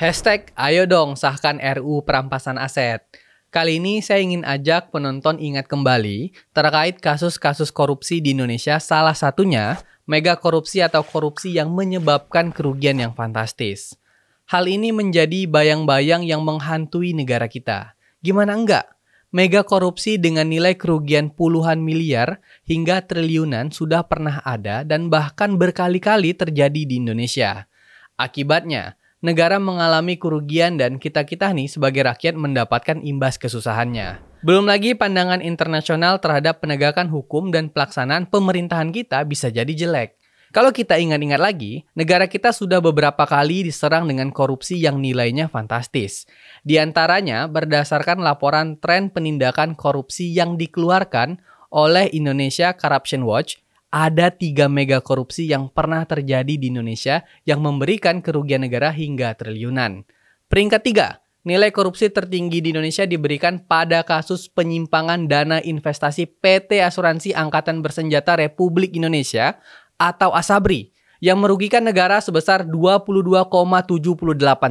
Hashtag ayo dong sahkan RUU perampasan aset. Kali ini saya ingin ajak penonton ingat kembali terkait kasus-kasus korupsi di Indonesia, salah satunya mega korupsi atau korupsi yang menyebabkan kerugian yang fantastis. Hal ini menjadi bayang-bayang yang menghantui negara kita. Gimana enggak? Mega korupsi dengan nilai kerugian puluhan miliar hingga triliunan sudah pernah ada dan bahkan berkali-kali terjadi di Indonesia. Akibatnya, negara mengalami kerugian dan kita-kita nih sebagai rakyat mendapatkan imbas kesusahannya. Belum lagi pandangan internasional terhadap penegakan hukum dan pelaksanaan pemerintahan kita bisa jadi jelek. Kalau kita ingat-ingat lagi, negara kita sudah beberapa kali diserang dengan korupsi yang nilainya fantastis. Di antaranya berdasarkan laporan tren penindakan korupsi yang dikeluarkan oleh Indonesia Corruption Watch, ada 3 mega korupsi yang pernah terjadi di Indonesia yang memberikan kerugian negara hingga triliunan. Peringkat 3, nilai korupsi tertinggi di Indonesia diberikan pada kasus penyimpangan dana investasi PT Asuransi Angkatan Bersenjata Republik Indonesia atau ASABRI yang merugikan negara sebesar 22,78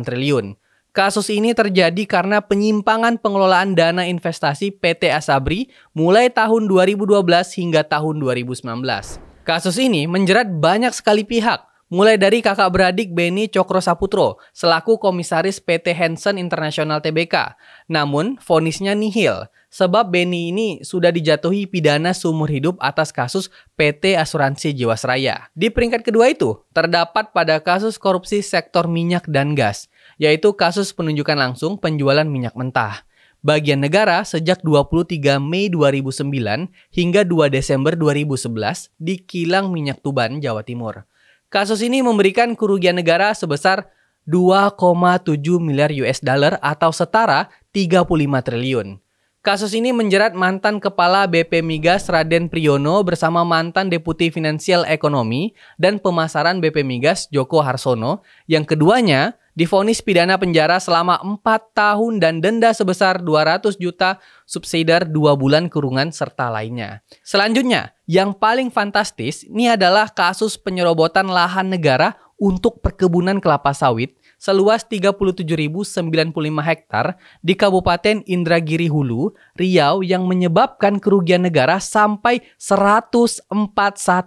triliun. Kasus ini terjadi karena penyimpangan pengelolaan dana investasi PT ASABRI mulai tahun 2012 hingga tahun 2019. Kasus ini menjerat banyak sekali pihak, mulai dari kakak beradik Beni Cokro Saputro selaku komisaris PT Hansen International Tbk. Namun, vonisnya nihil, sebab Beni ini sudah dijatuhi pidana seumur hidup atas kasus PT Asuransi Jiwasraya. Di peringkat kedua itu, terdapat pada kasus korupsi sektor minyak dan gas, yaitu kasus penunjukan langsung penjualan minyak mentah. Bagian negara sejak 23 Mei 2009 hingga 2 Desember 2011 di kilang minyak Tuban, Jawa Timur. Kasus ini memberikan kerugian negara sebesar 2,7 miliar US dollar atau setara 35 triliun. Kasus ini menjerat mantan Kepala BP Migas Raden Priyono bersama mantan Deputi Finansial Ekonomi dan Pemasaran BP Migas Joko Harsono, yang keduanya divonis pidana penjara selama 4 tahun dan denda sebesar 200 juta subsidiar 2 bulan kurungan serta lainnya. Selanjutnya, yang paling fantastis ini adalah kasus penyerobotan lahan negara untuk perkebunan kelapa sawit seluas 37.095 hektar di Kabupaten Indragiri Hulu, Riau yang menyebabkan kerugian negara sampai 141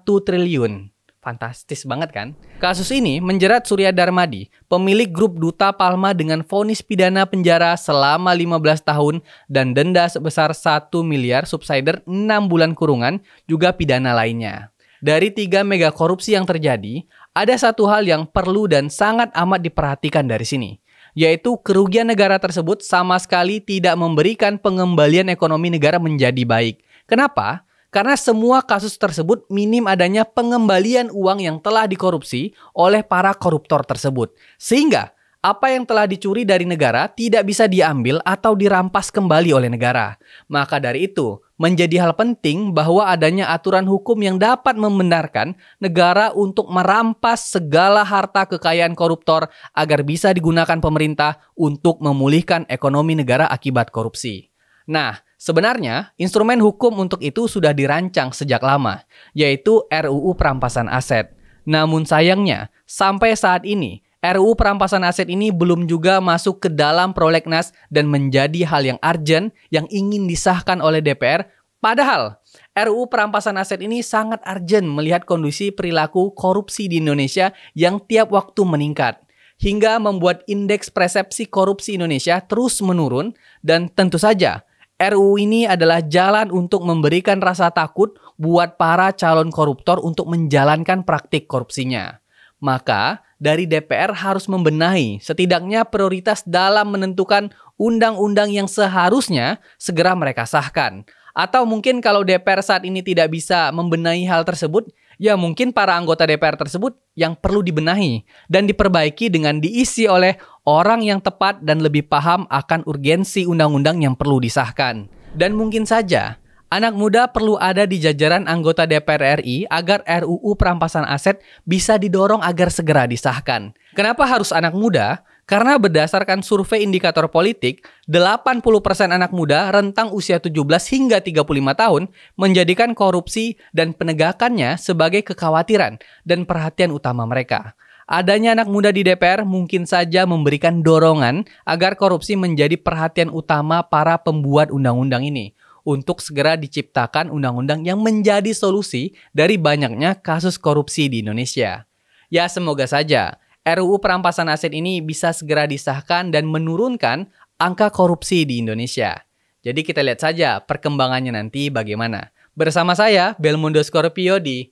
triliun. Fantastis banget kan? Kasus ini menjerat Surya Darmadi, pemilik grup Duta Palma dengan vonis pidana penjara selama 15 tahun dan denda sebesar 1 miliar subsidiar 6 bulan kurungan, juga pidana lainnya. Dari 3 mega korupsi yang terjadi, ada satu hal yang perlu dan sangat amat diperhatikan dari sini, yaitu kerugian negara tersebut sama sekali tidak memberikan pengembalian ekonomi negara menjadi baik. Kenapa? Karena semua kasus tersebut minim adanya pengembalian uang yang telah dikorupsi oleh para koruptor tersebut. Sehingga apa yang telah dicuri dari negara tidak bisa diambil atau dirampas kembali oleh negara. Maka dari itu, menjadi hal penting bahwa adanya aturan hukum yang dapat membenarkan negara untuk merampas segala harta kekayaan koruptor agar bisa digunakan pemerintah untuk memulihkan ekonomi negara akibat korupsi. Nah, sebenarnya instrumen hukum untuk itu sudah dirancang sejak lama, yaitu RUU Perampasan Aset. Namun sayangnya, sampai saat ini, RUU Perampasan Aset ini belum juga masuk ke dalam prolegnas dan menjadi hal yang urgent yang ingin disahkan oleh DPR. Padahal, RUU Perampasan Aset ini sangat urgent melihat kondisi perilaku korupsi di Indonesia yang tiap waktu meningkat, hingga membuat indeks persepsi korupsi Indonesia terus menurun. Dan tentu saja, RUU ini adalah jalan untuk memberikan rasa takut buat para calon koruptor untuk menjalankan praktik korupsinya. Maka, dari DPR harus membenahi setidaknya prioritas dalam menentukan undang-undang yang seharusnya segera mereka sahkan. Atau mungkin kalau DPR saat ini tidak bisa membenahi hal tersebut, ya mungkin para anggota DPR tersebut yang perlu dibenahi dan diperbaiki dengan diisi oleh orang yang tepat dan lebih paham akan urgensi undang-undang yang perlu disahkan. Dan mungkin saja, anak muda perlu ada di jajaran anggota DPR RI agar RUU Perampasan Aset bisa didorong agar segera disahkan. Kenapa harus anak muda? Karena berdasarkan survei indikator politik, 80% anak muda rentang usia 17 hingga 35 tahun menjadikan korupsi dan penegakannya sebagai kekhawatiran dan perhatian utama mereka. Adanya anak muda di DPR mungkin saja memberikan dorongan agar korupsi menjadi perhatian utama para pembuat undang-undang ini untuk segera diciptakan undang-undang yang menjadi solusi dari banyaknya kasus korupsi di Indonesia. Ya, semoga saja RUU perampasan aset ini bisa segera disahkan dan menurunkan angka korupsi di Indonesia. Jadi kita lihat saja perkembangannya nanti bagaimana. Bersama saya, Belmondo Scorpio di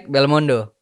#Belmondo.